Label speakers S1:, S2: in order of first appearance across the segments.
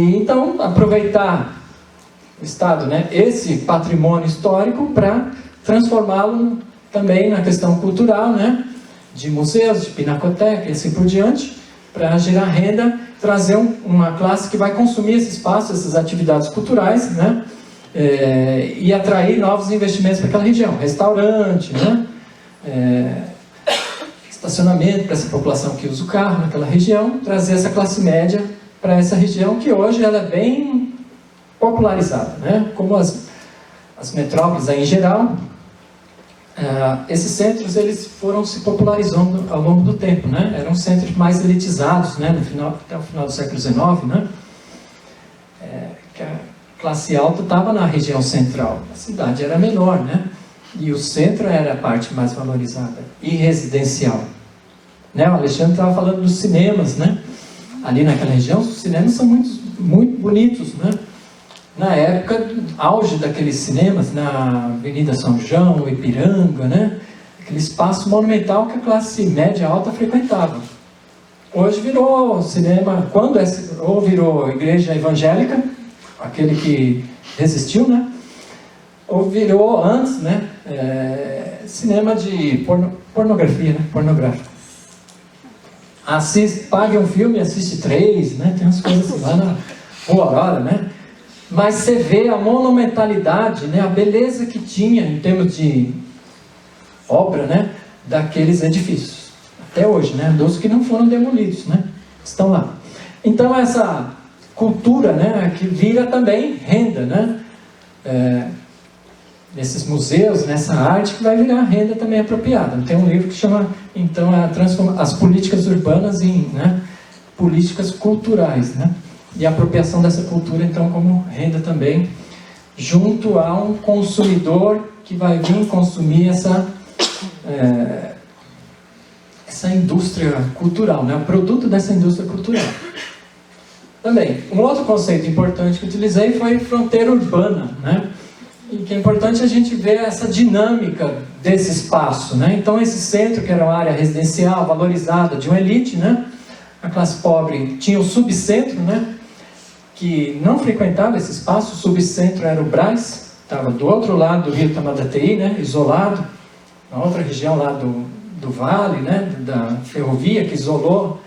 S1: então, aproveitar o Estado, né, esse patrimônio histórico para transformá-lo também na questão cultural, né, de museus, de pinacoteca e assim por diante, para gerar renda, trazer uma classe que vai consumir esse espaço, essas atividades culturais, né, e atrair novos investimentos para aquela região, restaurante, né, estacionamento para essa população que usa o carro naquela região, trazer essa classe média para essa região que hoje ela é bem popularizada, né? Como as metrópoles aí em geral, esses centros eles foram se popularizando ao longo do tempo, né? Eram centros mais elitizados, né? Até o final do século XIX, né? Que a classe alta estava na região central, a cidade era menor, né? E o centro era a parte mais valorizada e residencial, né? O Alexandre estava falando dos cinemas, né? Ali naquela região, os cinemas são muito bonitos, né? Na época, auge daqueles cinemas, na Avenida São João, Ipiranga, né? Aquele espaço monumental que a classe média alta frequentava. Hoje virou cinema, ou virou igreja evangélica, aquele que resistiu, né? Ou virou antes, né? Cinema de pornografia, né? Pornográfico. Pague um filme e assiste 3, né? Tem umas coisas assim lá na Rua Aurora, né? Mas você vê a monumentalidade, né? A beleza que tinha em termos de obra, né? Daqueles edifícios. Até hoje, né? Dos que não foram demolidos, né? Estão lá. Então essa cultura, né? Que vira também renda, né? Nesses museus, nessa arte que vai virar renda também apropriada. Tem um livro que chama, então, as políticas urbanas em, né, políticas culturais, né? E a apropriação dessa cultura, então, como renda também, junto a um consumidor que vai vir consumir essa indústria cultural, né? O produto dessa indústria cultural. Também, um outro conceito importante que utilizei foi fronteira urbana, né? E que é importante a gente ver essa dinâmica desse espaço, né? Então esse centro, que era uma área residencial, valorizada, de uma elite, né? A classe pobre tinha o subcentro, né? Que não frequentava esse espaço. O subcentro era o Brás, estava do outro lado do rio Tamandatei, né? Isolado, na outra região lá do vale, né? Da ferrovia, que isolou,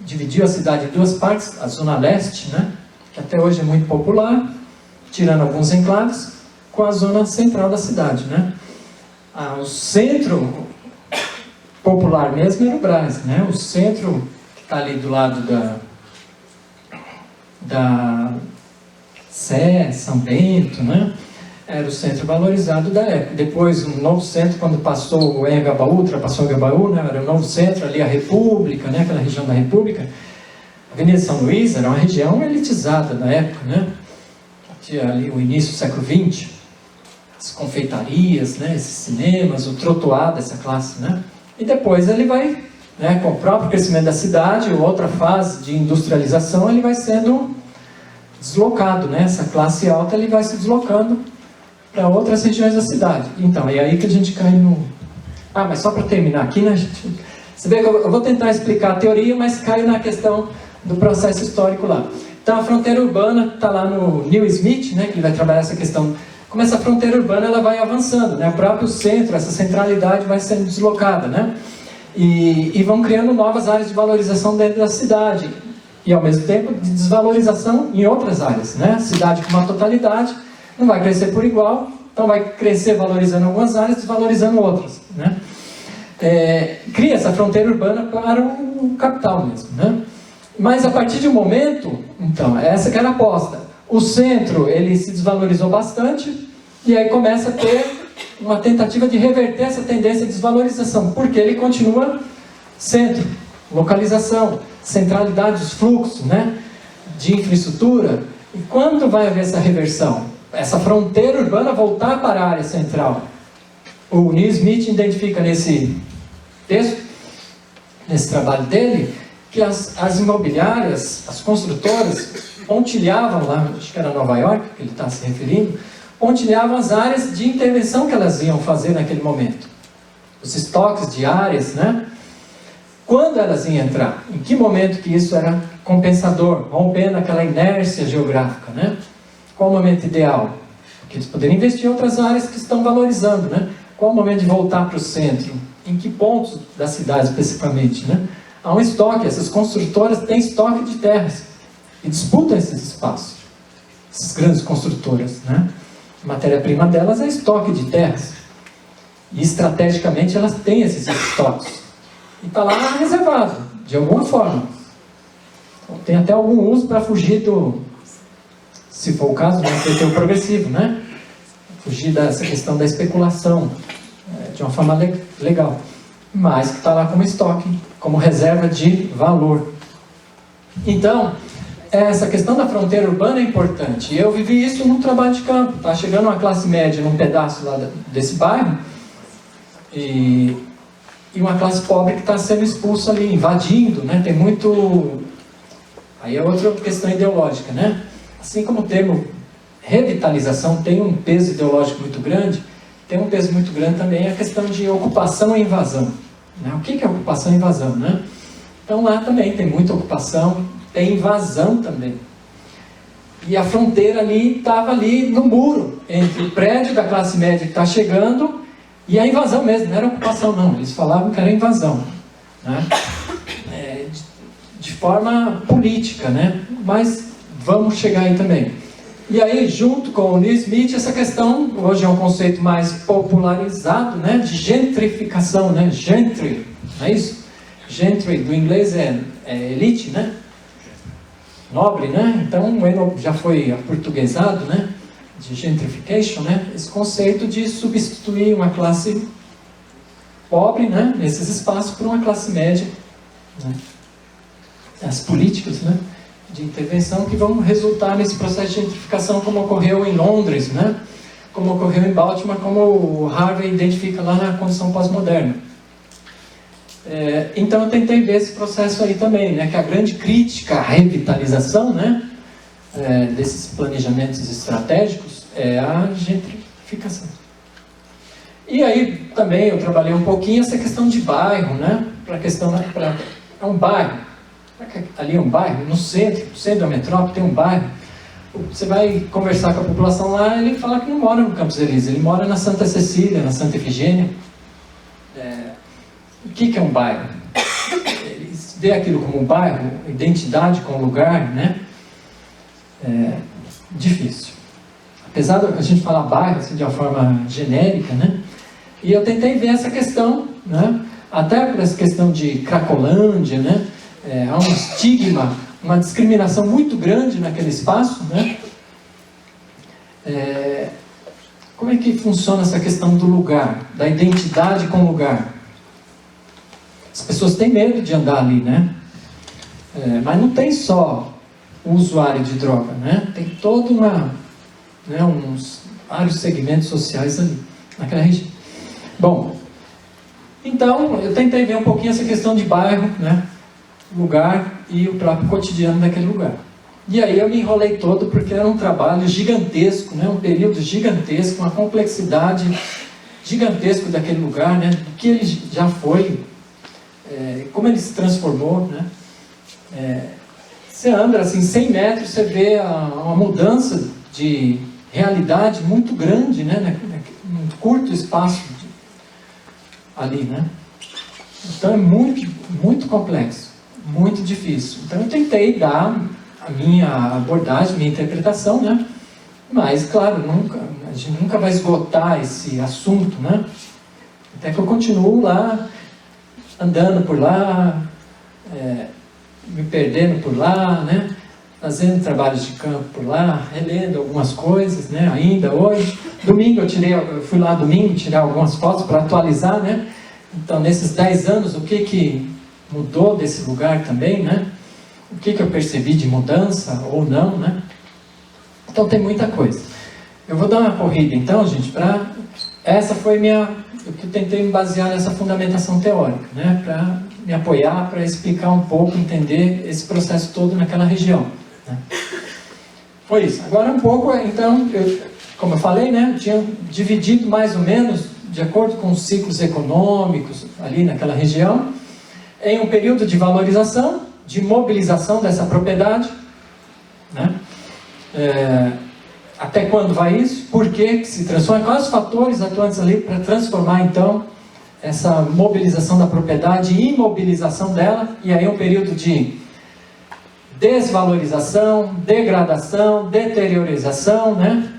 S1: dividiu a cidade em duas partes, a zona leste, né? Que até hoje é muito popular, tirando alguns enclaves, com a zona central da cidade, né? O centro popular mesmo era o Brás, né? O centro que está ali do lado da Sé, São Bento, né? Era o centro valorizado da época. Depois, um novo centro, quando passou o Engabaú, ultrapassou o Engabaú, né? Era um novo centro, ali a República, né? Aquela região da República. A Avenida São Luís era uma região elitizada da época, né? Tinha ali o início do século XX, as confeitarias, né, esses cinemas, o trotuar dessa classe, né? E depois ele vai, né, com o próprio crescimento da cidade, outra fase de industrialização, ele vai sendo deslocado, né? Essa classe alta ele vai se deslocando para outras regiões da cidade. Então, é aí que a gente cai no... mas só para terminar aqui, né, gente? Você vê que eu vou tentar explicar a teoria, mas caio na questão do processo histórico lá. Então a fronteira urbana está lá no Neil Smith, né, que ele vai trabalhar essa questão, como essa fronteira urbana ela vai avançando, né, o próprio centro, essa centralidade vai sendo deslocada, né, e vão criando novas áreas de valorização dentro da cidade, e ao mesmo tempo de desvalorização em outras áreas, né, a cidade com uma totalidade não vai crescer por igual, então vai crescer valorizando algumas áreas, desvalorizando outras, né, cria essa fronteira urbana para o capital mesmo, né. Mas a partir de um momento, então, essa que era a aposta. O centro, ele se desvalorizou bastante, e aí começa a ter uma tentativa de reverter essa tendência de desvalorização, porque ele continua centro, localização, centralidade dos fluxos, né, de infraestrutura. E quando vai haver essa reversão? Essa fronteira urbana voltar para a área central. O Neil Smith identifica nesse texto, nesse trabalho dele, que as imobiliárias, as construtoras, pontilhavam lá, acho que era Nova York, que ele está se referindo, pontilhavam as áreas de intervenção que elas iam fazer naquele momento. Os estoques de áreas, né? quando elas iam entrar, em que momento que isso era compensador, rompendo aquela inércia geográfica, né? Qual o momento ideal? Porque eles poderiam investir em outras áreas que estão valorizando, né? Qual o momento de voltar para o centro? Em que pontos da cidade especificamente, né? Há um estoque, essas construtoras têm estoque de terras e disputam esses espaços, essas grandes construtoras, né? A matéria-prima delas é estoque de terras e estrategicamente elas têm esses estoques e está lá reservado, de alguma forma. Então, tem até algum uso para fugir do, se for o caso, vai ter o progressivo, né? Fugir dessa questão da especulação de uma forma legal, mas que está lá como estoque, como reserva de valor. Então, essa questão da fronteira urbana é importante. Eu vivi isso num trabalho de campo. Está chegando uma classe média num pedaço lá desse bairro e uma classe pobre que está sendo expulsa ali, invadindo, né? Tem muito... Aí é outra questão ideológica, né? Assim como o termo revitalização tem um peso ideológico muito grande, tem um peso muito grande também a questão de ocupação e invasão, né? O que é ocupação e invasão, né? Então lá também tem muita ocupação, tem invasão também. E a fronteira ali estava ali no muro, entre o prédio da classe média que está chegando e a invasão mesmo, não era ocupação não, eles falavam que era invasão, né? De forma política, né? Mas vamos chegar aí também. E aí, junto com o Neil Smith, essa questão, hoje é um conceito mais popularizado, né? De gentrificação, né? Gentry, não é isso? Gentry, do inglês é elite, né? Nobre, né? Então, já foi aportuguesado, né? De gentrification, né? Esse conceito de substituir uma classe pobre, né? Nesses espaços por uma classe média, né? As políticas, né? De intervenção que vão resultar nesse processo de gentrificação, como ocorreu em Londres, né? Como ocorreu em Baltimore, como o Harvey identifica lá na condição pós-moderna. Então eu tentei ver esse processo aí também, né? Que a grande crítica à revitalização, né? Desses planejamentos estratégicos é a gentrificação. E aí também eu trabalhei um pouquinho essa questão de bairro, né? É um bairro. Ali é um bairro, no centro da metrópole tem um bairro. Você vai conversar com a população lá, ele fala que não mora no Campos Elíseos, ele mora na Santa Cecília, na Santa Efigênia. O que é um bairro? Eles vê aquilo como um bairro, identidade com o lugar, né? Difícil. Apesar de a gente falar bairro assim, de uma forma genérica, né? E eu tentei ver essa questão, né? Até por essa questão de Cracolândia, né? Há um estigma, uma discriminação muito grande naquele espaço, né? Como é que funciona essa questão do lugar, da identidade com o lugar? As pessoas têm medo de andar ali, né? Mas não tem só o usuário de droga, né? Tem todo vários segmentos sociais ali, naquela região. Bom, então eu tentei ver um pouquinho essa questão de bairro, né? Lugar e o próprio cotidiano daquele lugar. E aí eu me enrolei todo porque era um trabalho gigantesco, né? Um período gigantesco, uma complexidade gigantesca daquele lugar, né? Do que ele já foi, como ele se transformou, né? Você anda assim 100 metros, você vê uma mudança de realidade muito grande, né? Num curto espaço ali, né? Então é muito, muito complexo. Muito difícil. Então eu tentei dar a minha abordagem, minha interpretação, né? Mas, claro, a gente nunca vai esgotar esse assunto, né? Até que eu continuo lá, andando por lá, me perdendo por lá, né? Fazendo trabalhos de campo por lá, relendo algumas coisas, né? Ainda hoje. Domingo eu fui lá domingo tirar algumas fotos para atualizar, né? Então, nesses 10 anos, o que mudou desse lugar também, né? O que eu percebi de mudança ou não, né? Então tem muita coisa. Eu vou dar uma corrida então, gente, essa foi o que eu tentei me basear nessa fundamentação teórica, né? Para me apoiar, para explicar um pouco, entender esse processo todo naquela região, né? Foi isso. Agora um pouco, então, como eu falei, né? Eu tinha dividido mais ou menos, de acordo com os ciclos econômicos ali naquela região, em um período de valorização, de mobilização dessa propriedade, né? Até quando vai isso? Por que se transforma? Quais os fatores atuantes ali para transformar então essa mobilização da propriedade e imobilização dela? E aí um período de desvalorização, degradação, deteriorização, né?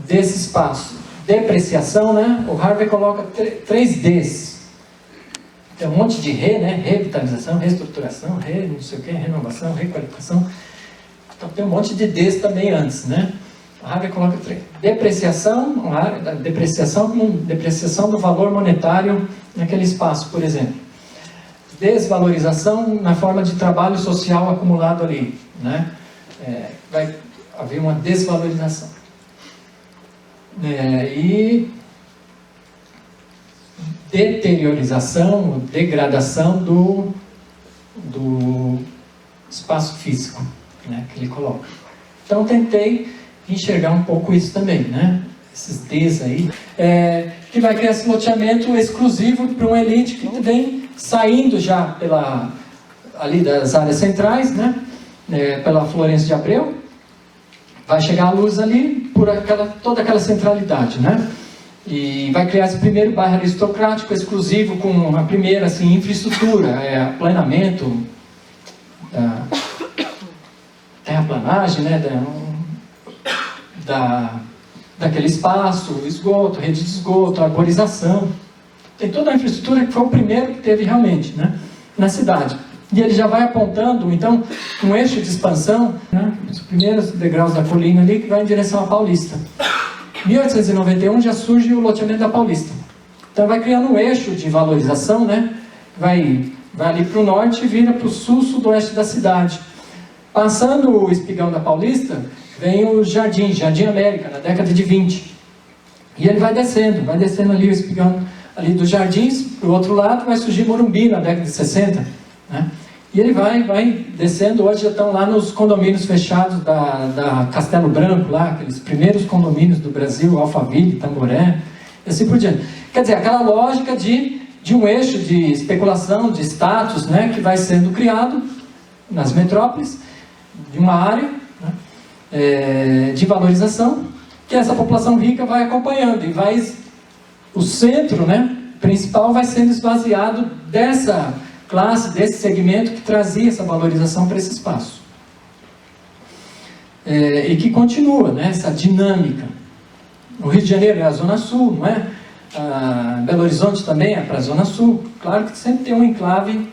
S1: Desse espaço. Depreciação, né? O Harvey coloca 3 Ds. Tem um monte de né? Revitalização, reestruturação, não sei o que, renovação, requalificação. Então tem um monte de Ds também antes, né? O Harvey coloca 3. Depreciação, depreciação do valor monetário naquele espaço, por exemplo. Desvalorização na forma de trabalho social acumulado ali, né? Vai haver uma desvalorização. E deteriorização, degradação do espaço físico, né, que ele coloca. Então tentei enxergar um pouco isso também, né? Esses Ds aí, que vai criar esse loteamento exclusivo para uma elite que vem saindo já ali das áreas centrais, né? Pela Florencio de Abreu, vai chegar a luz ali por toda aquela centralidade, né? E vai criar esse primeiro bairro aristocrático exclusivo com a primeira assim, infraestrutura, aplanamento, terraplanagem, né? Daquele espaço, esgoto, rede de esgoto, arborização. Tem toda a infraestrutura que foi o primeiro que teve realmente, né? Na cidade. E ele já vai apontando, então, um eixo de expansão, né? Os primeiros degraus da colina ali que vai em direção à Paulista. Em 1891 já surge o loteamento da Paulista. Então vai criando um eixo de valorização, né? Vai ali para o norte e vira para o sul, sudoeste da cidade. Passando o espigão da Paulista, vem o Jardim América, na década de 20. E ele vai descendo ali o espigão ali dos Jardins, para o outro lado vai surgir Morumbi na década de 60. Né? E ele vai descendo, hoje já estão lá nos condomínios fechados da Castelo Branco, lá, aqueles primeiros condomínios do Brasil, Alphaville, Tamboré, e assim por diante. Quer dizer, aquela lógica de um eixo de especulação, de status, né, que vai sendo criado nas metrópoles, de uma área, né, de valorização, que essa população rica vai acompanhando, e o centro, né, principal vai sendo esvaziado dessa classe, desse segmento que trazia essa valorização para esse espaço. E que continua, né, essa dinâmica. O Rio de Janeiro é a Zona Sul, não é? Belo Horizonte também é para a Zona Sul. Claro que sempre tem um enclave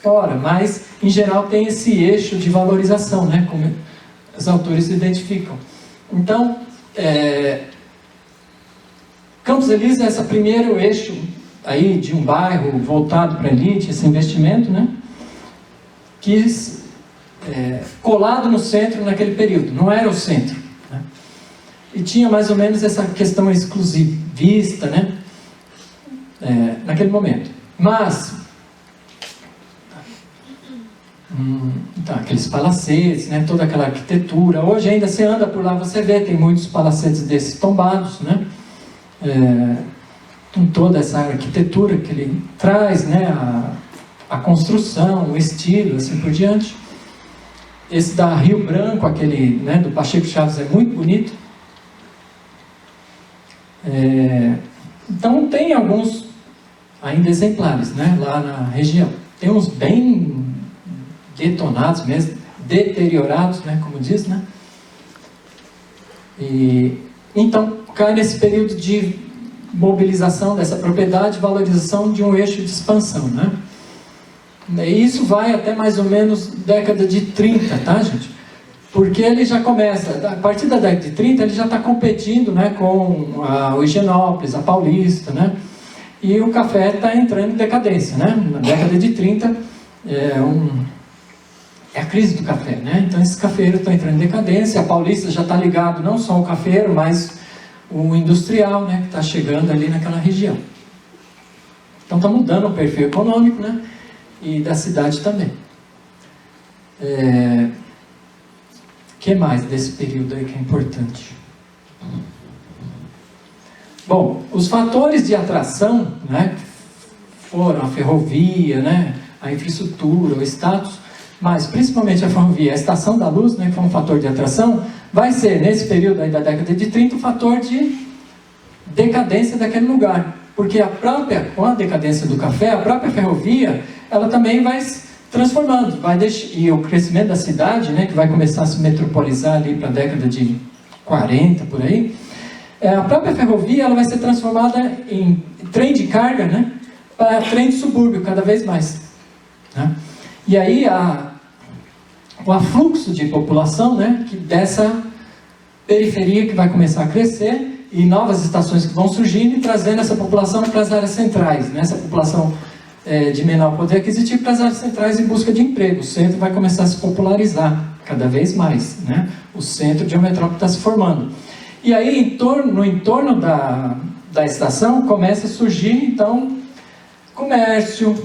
S1: fora, mas em geral tem esse eixo de valorização, né, como os autores identificam. Então, Campos Elíseos é esse primeiro eixo aí de um bairro voltado para a elite, esse investimento, né? Colado no centro naquele período, não era o centro, né? E tinha mais ou menos essa questão exclusivista, né? Naquele momento. Mas, então, aqueles palacetes, né? Toda aquela arquitetura, hoje ainda você anda por lá, você vê, tem muitos palacetes desses tombados, né? Com toda essa arquitetura que ele traz, né, a construção, o estilo, assim por diante. Esse da Rio Branco, aquele, né, do Pacheco Chaves, é muito bonito. Então tem alguns ainda exemplares, né, lá na região. Tem uns bem detonados mesmo, deteriorados, né, como diz, né? Então cai nesse período de mobilização dessa propriedade, valorização de um eixo de expansão, né? E isso vai até mais ou menos década de 30, tá, gente? Porque ele já começa, a partir da década de 30, ele já está competindo, né, com o Higienópolis, a Paulista, né? E o café está entrando em decadência, né? Na década de 30 é a crise do café, né? Então esses cafeeiros estão entrando em decadência, a Paulista já está ligado não só ao cafeiro, mas o industrial, né, que está chegando ali naquela região. Então está mudando o perfil econômico, né, e da cidade também. Que mais desse período aí que é importante? Bom, os fatores de atração, né, foram a ferrovia, né, a infraestrutura, o status, mas principalmente a ferrovia, a estação da luz, né, que foi um fator de atração, vai ser, nesse período aí da década de 30, um fator de decadência daquele lugar. Porque com a decadência do café, a própria ferrovia, ela também vai se transformando, e o crescimento da cidade, né, que vai começar a se metropolizar ali para a década de 40, por aí, a própria ferrovia ela vai ser transformada em trem de carga, né, para trem de subúrbio, cada vez mais. Né? E aí o afluxo de população, né, dessa periferia que vai começar a crescer, e novas estações que vão surgindo e trazendo essa população para as áreas centrais, né? Essa população de menor poder aquisitivo para as áreas centrais em busca de emprego. O centro vai começar a se popularizar cada vez mais, né? O centro de uma metrópole está se formando. E aí, no entorno da estação, começa a surgir, então, comércio,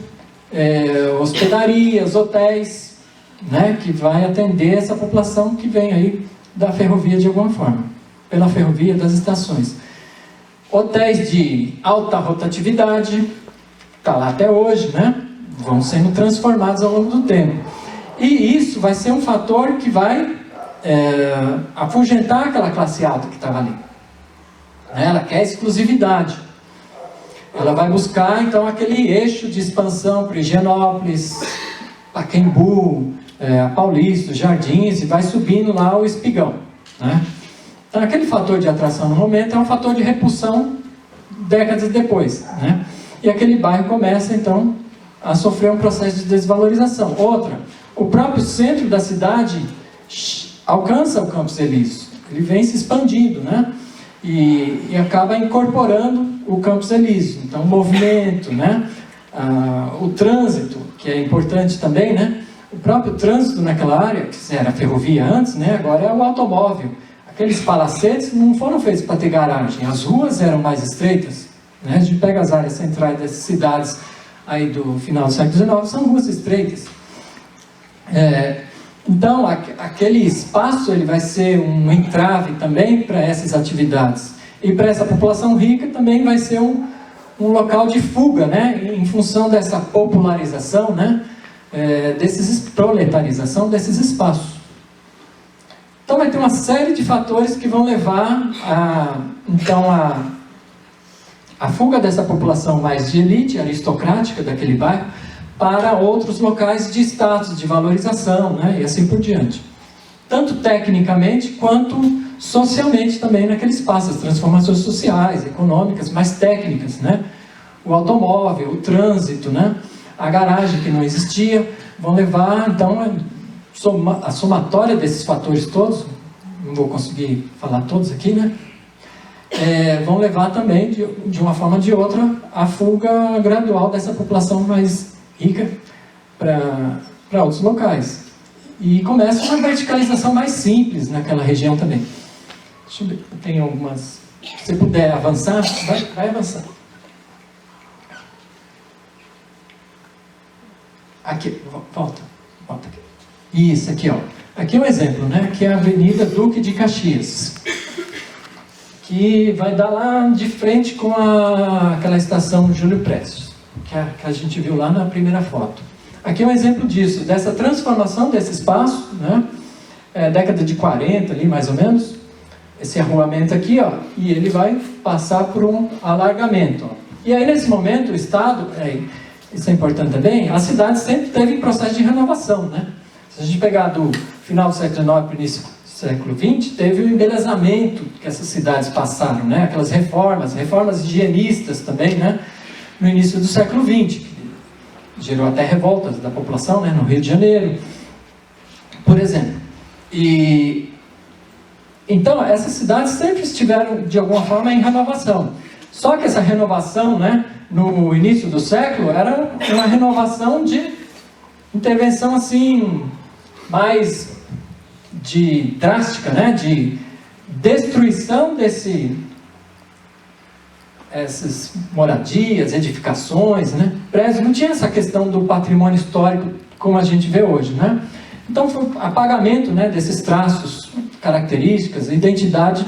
S1: hospedarias, hotéis, né? Que vai atender essa população que vem aí da ferrovia de alguma forma. Pela ferrovia das estações. Hotéis de alta rotatividade, está lá até hoje, né? Vão sendo transformados ao longo do tempo. E isso vai ser um fator que vai afugentar aquela classe alta que estava ali. Ela quer exclusividade. Ela vai buscar, então, aquele eixo de expansão para Higienópolis, Pacaembu, Paulista, Jardins, e vai subindo lá o Espigão, né? Então, aquele fator de atração no momento é um fator de repulsão décadas depois, né? E aquele bairro começa, então, a sofrer um processo de desvalorização. Outra, o próprio centro da cidade alcança o Campos Elíseos. Ele vem se expandindo, né? E acaba incorporando o Campos Elíseos. Então, o movimento, né? O trânsito, que é importante também, né? O próprio trânsito naquela área, que era a ferrovia antes, né? Agora é o automóvel. Aqueles palacetes não foram feitos para ter garagem, as ruas eram mais estreitas, né? A gente pega as áreas centrais dessas cidades aí do final do século XIX, são ruas estreitas. Então, aquele espaço ele vai ser um entrave também para essas atividades. E para essa população rica também vai ser um local de fuga, né? Em função dessa popularização, né? Proletarização desses espaços. Então vai ter uma série de fatores que vão levar a fuga dessa população mais de elite, aristocrática daquele bairro, para outros locais de status, de valorização, né? E assim por diante. Tanto tecnicamente quanto socialmente também naquele espaço, as transformações sociais, econômicas, mais técnicas, né? O automóvel, o trânsito, né? A garagem que não existia, vão levar, então, a somatória desses fatores todos, não vou conseguir falar todos aqui, né? Vão levar também, de uma forma ou de outra, a fuga gradual dessa população mais rica para outros locais. E começa uma verticalização mais simples naquela região também. Deixa eu ver, tem algumas... Se você puder avançar, vai avançar. Aqui, volta aqui. Isso, aqui, ó. Aqui é um exemplo, né? Aqui é a Avenida Duque de Caxias, que vai dar lá de frente com aquela estação Júlio Prestes, que a gente viu lá na primeira foto. Aqui é um exemplo disso, dessa transformação desse espaço, né? Década de 40 ali, mais ou menos, esse arruamento aqui, ó, e ele vai passar por um alargamento, ó. E aí, nesse momento, o Estado, isso é importante também, a cidade sempre teve processo de renovação, né? Se a gente pegar do final do século XIX para o início do século XX, teve o embelezamento que essas cidades passaram, né? Aquelas reformas higienistas também, né? No início do século XX, que gerou até revoltas da população, né? No Rio de Janeiro, por exemplo. Então, essas cidades sempre estiveram, de alguma forma, em renovação. Só que essa renovação, né? No início do século, era uma renovação de intervenção, assim, mais drástica, né? De destruição essas moradias, edificações, né? Prédios, não tinha essa questão do patrimônio histórico como a gente vê hoje, né? Então foi apagamento, né, desses traços, características, identidade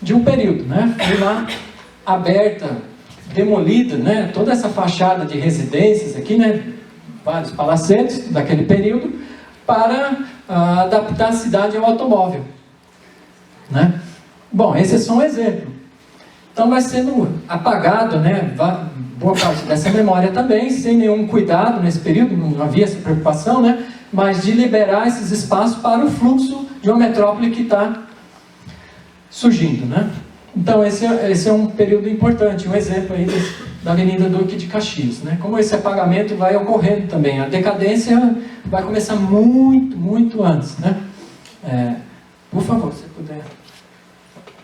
S1: de um período, né? Foi lá aberta demolido, né, toda essa fachada de residências aqui, né, vários palacetes daquele período, para adaptar a cidade ao automóvel, né? Bom, esse é só um exemplo. Então vai sendo apagado, né, boa parte dessa memória também, sem nenhum cuidado nesse período, não havia essa preocupação, né, mas de liberar esses espaços para o fluxo de uma metrópole que está surgindo, né? Então esse é um período importante, um exemplo aí da Avenida Duque de Caxias, né? Como esse apagamento vai ocorrendo também, a decadência vai começar muito antes, né? Por favor, se puder.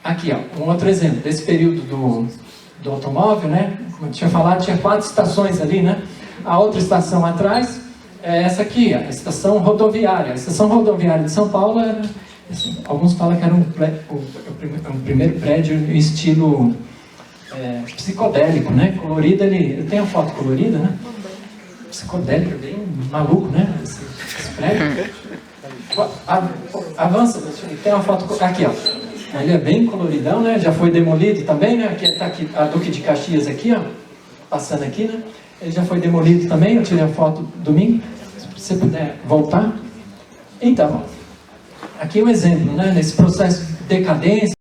S1: Aqui, ó, um outro exemplo desse período do automóvel, né? Como eu tinha falado, tinha 4 estações ali, né? A outra estação atrás é essa aqui, a estação rodoviária. A estação rodoviária de São Paulo era, alguns falam que era um primeiro prédio em estilo psicodélico, né? Colorido, ele tem a foto colorida, né? Psicodélico, bem maluco, né? Esse prédio. Avança, tem uma foto aqui, ó. Ele é bem coloridão, né? Já foi demolido também, né? Aqui está aqui a Duque de Caxias aqui, ó, passando aqui, né? Ele já foi demolido também. Eu tirei a foto domingo. Se você puder voltar. Então, aqui um exemplo, né? Nesse processo de decadência.